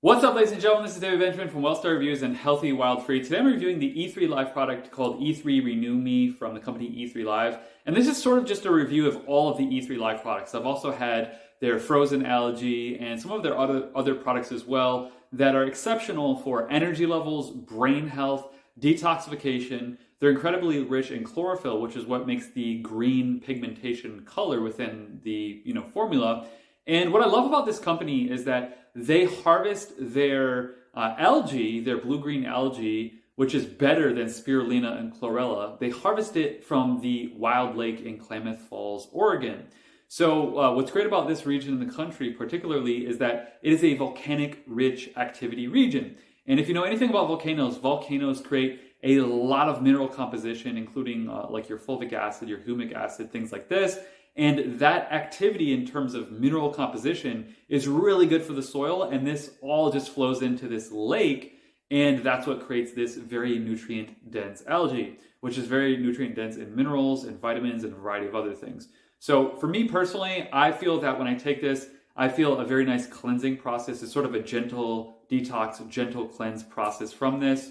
What's up, ladies and gentlemen? This is David Benjamin from Wellstar Reviews and Healthy Wild Free. Today I'm reviewing the E3Live product called E3 Renew Me from the company E3Live. And this is sort of just a review of all of the E3Live products. I've also had their frozen algae and some of their other products as well that are exceptional for energy levels, brain health, detoxification. They're incredibly rich in chlorophyll, which is what makes the green pigmentation color within the formula. And what I love about this company is that they harvest their algae, their blue-green algae, which is better than spirulina and chlorella. They harvest it from the wild lake in Klamath Falls, Oregon. So what's great about this region in the country particularly is that it is a volcanic-rich activity region. And if you know anything about volcanoes create a lot of mineral composition, including like your fulvic acid, your humic acid, things like this. And that activity in terms of mineral composition is really good for the soil, and this all just flows into this lake, and that's what creates this very nutrient-dense algae, which is very nutrient-dense in minerals and vitamins and a variety of other things. So for me personally, I feel that when I take this, I feel a very nice cleansing process. It's sort of a gentle detox, gentle cleanse process from this.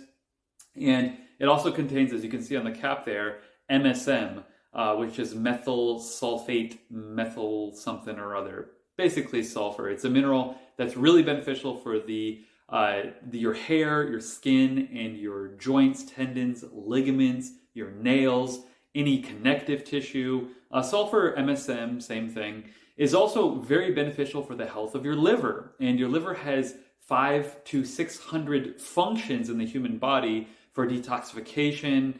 And it also contains, as you can see on the cap there, MSM, which is methyl sulfate, methyl something or other, basically sulfur. It's a mineral that's really beneficial for your hair, your skin, and your joints, tendons, ligaments, your nails, any connective tissue. Sulfur, MSM, same thing, is also very beneficial for the health of your liver. And your liver has 500 to 600 functions in the human body for detoxification,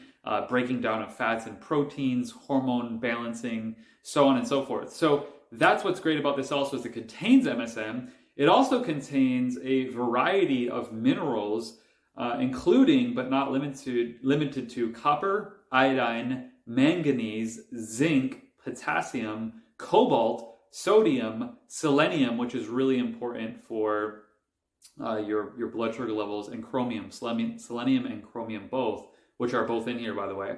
breaking down of fats and proteins, hormone balancing, so on and so forth. So that's what's great about this also is it contains MSM. It also contains a variety of minerals, including but not limited to copper, iodine, manganese, zinc, potassium, cobalt, sodium, selenium, which is really important for your blood sugar levels, and chromium, selenium and chromium both, which are both in here, by the way.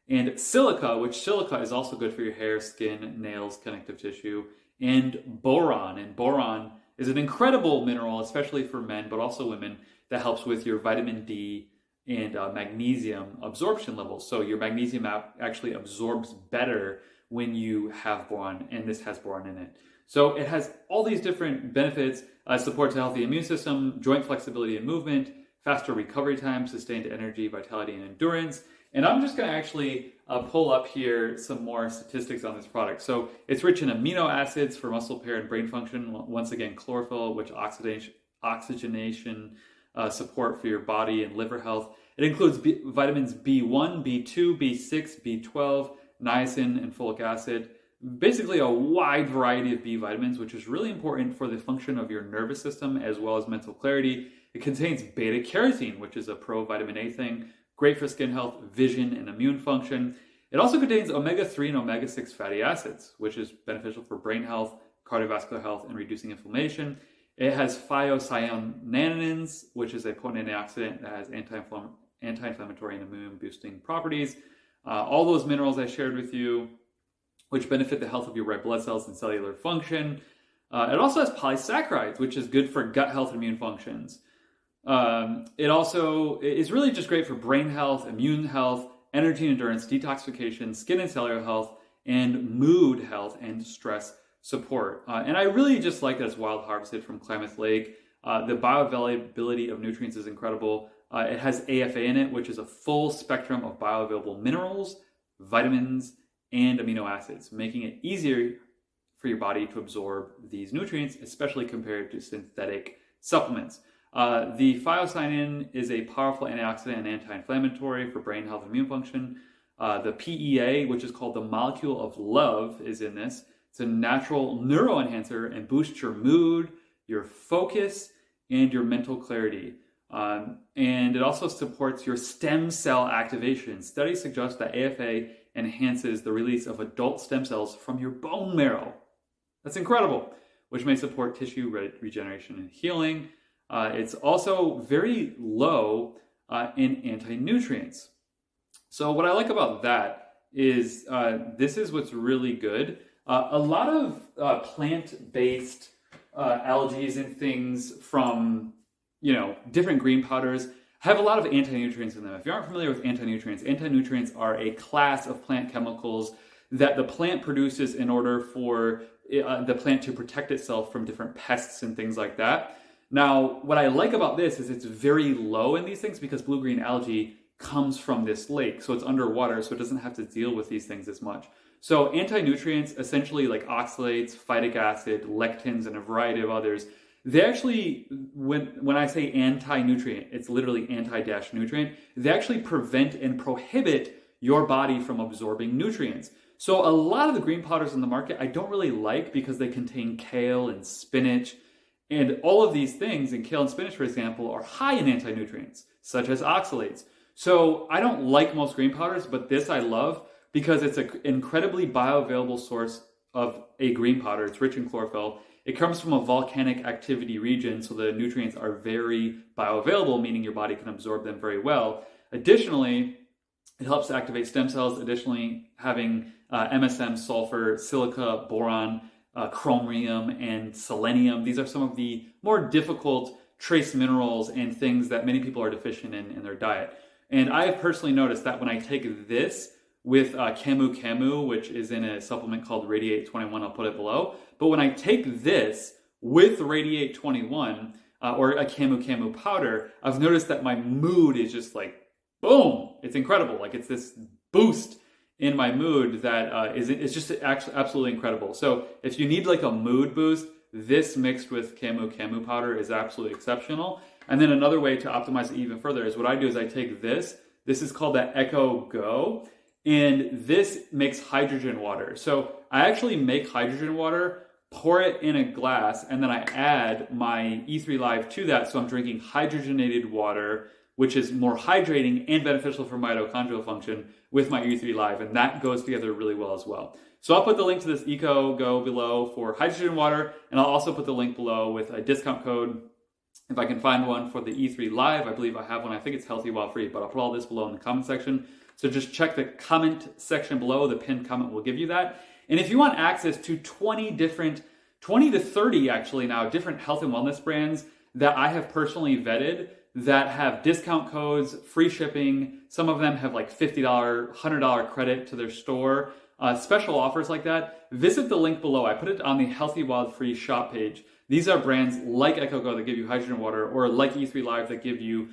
And silica, which silica is also good for your hair, skin, nails, connective tissue, and boron. And boron is an incredible mineral, especially for men, but also women, that helps with your vitamin D and magnesium absorption levels. So your magnesium actually absorbs better when you have boron, and this has boron in it. So it has all these different benefits, supports a healthy immune system, joint flexibility and movement, faster recovery time, sustained energy, vitality, and endurance. And I'm just going to actually pull up here some more statistics on this product. So it's rich in amino acids for muscle repair and brain function. Once again, chlorophyll, which oxygenation support for your body and liver health. It includes vitamins B1, B2, B6, B12, niacin, and folic acid. Basically a wide variety of B vitamins, which is really important for the function of your nervous system as well as mental clarity. It contains beta-carotene, which is a pro-vitamin A thing, great for skin health, vision, and immune function. It also contains omega-3 and omega-6 fatty acids, which is beneficial for brain health, cardiovascular health, and reducing inflammation. It has thiocyanins, which is a potent antioxidant that has anti-inflammatory and immune-boosting properties. All those minerals I shared with you, which benefit the health of your red blood cells and cellular function. It also has polysaccharides, which is good for gut health and immune functions. It also is really just great for brain health, immune health, energy and endurance, detoxification, skin and cellular health, and mood health and stress support. And I really just like that it's wild harvested from Klamath Lake. The bioavailability of nutrients is incredible. It has AFA in it, which is a full spectrum of bioavailable minerals, vitamins, and amino acids, making it easier for your body to absorb these nutrients, especially compared to synthetic supplements. The thiocyanin is a powerful antioxidant and anti-inflammatory for brain health and immune function. The PEA, which is called the molecule of love, is in this. It's a natural neuroenhancer and boosts your mood, your focus, and your mental clarity. And it also supports your stem cell activation. Studies suggest that AFA enhances the release of adult stem cells from your bone marrow. That's incredible, which may support tissue regeneration and healing. It's also very low in anti-nutrients. So what I like about that is this is what's really good. A lot of plant-based algae and things from different green powders have a lot of anti-nutrients in them. If you aren't familiar with anti-nutrients are a class of plant chemicals that the plant produces in order for the plant to protect itself from different pests and things like that. Now, what I like about this is it's very low in these things because blue-green algae comes from this lake. So it's underwater, so it doesn't have to deal with these things as much. So anti-nutrients, essentially like oxalates, phytic acid, lectins, and a variety of others, they actually, when I say anti-nutrient, it's literally anti-nutrient, they actually prevent and prohibit your body from absorbing nutrients. So a lot of the green powders in the market I don't really like because they contain kale and spinach, and all of these things in kale and spinach, for example, are high in anti-nutrients, such as oxalates. So I don't like most green powders, but this I love because it's an incredibly bioavailable source of a green powder. It's rich in chlorophyll. It comes from a volcanic activity region, so the nutrients are very bioavailable, meaning your body can absorb them very well. Additionally, it helps to activate stem cells. Additionally, having MSM, sulfur, silica, boron, chromium, and selenium. These are some of the more difficult trace minerals and things that many people are deficient in their diet. And I have personally noticed that when I take this with Camu, which is in a supplement called Radiate 21, I'll put it below. But when I take this with Radiate 21 or a Camu powder, I've noticed that my mood is just like, boom, it's incredible. Like it's this boost in my mood that it's just absolutely incredible. So if you need like a mood boost, this mixed with Camu powder is absolutely exceptional. And then another way to optimize it even further is what I do is I take this. This is called the Echo Go, and this makes hydrogen water. So I actually make hydrogen water, pour it in a glass, and then I add my E3Live to that. So I'm drinking hydrogenated water, which is more hydrating and beneficial for mitochondrial function with my E3Live, and that goes together really well as well. So I'll put the link to this Eco Go below for hydrogen water, and I'll also put the link below with a discount code if I can find one for the E3Live. I believe I have one. I think it's Healthy While Free, but I'll put all this below in the comment section. So just check the comment section below. The pinned comment will give you that. And if you want access to 20 to 30 actually now, different health and wellness brands that I have personally vetted that have discount codes, free shipping. Some of them have like $50, $100 credit to their store, special offers like that. Visit the link below. I put it on the Healthy Wild Free shop page. These are brands like EcoGo that give you hydrogen water, or like E3Live that give you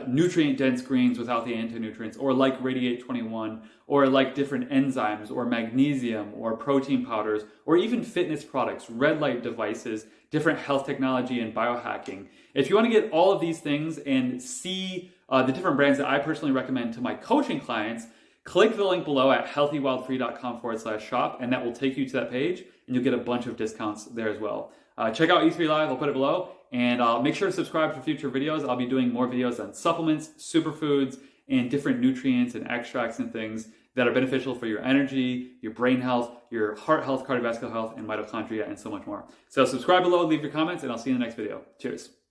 nutrient-dense greens without the anti-nutrients, or like Radiate 21, or like different enzymes, or magnesium, or protein powders, or even fitness products, red light devices, different health technology, and biohacking. If you want to get all of these things and see the different brands that I personally recommend to my coaching clients, click the link below at healthywildfree.com/shop, and that will take you to that page, and you'll get a bunch of discounts there as well. Check out E3Live, I'll put it below, and make sure to subscribe for future videos. I'll be doing more videos on supplements, superfoods, and different nutrients and extracts and things that are beneficial for your energy, your brain health, your heart health, cardiovascular health, and mitochondria, and so much more. So subscribe below, leave your comments, and I'll see you in the next video. Cheers.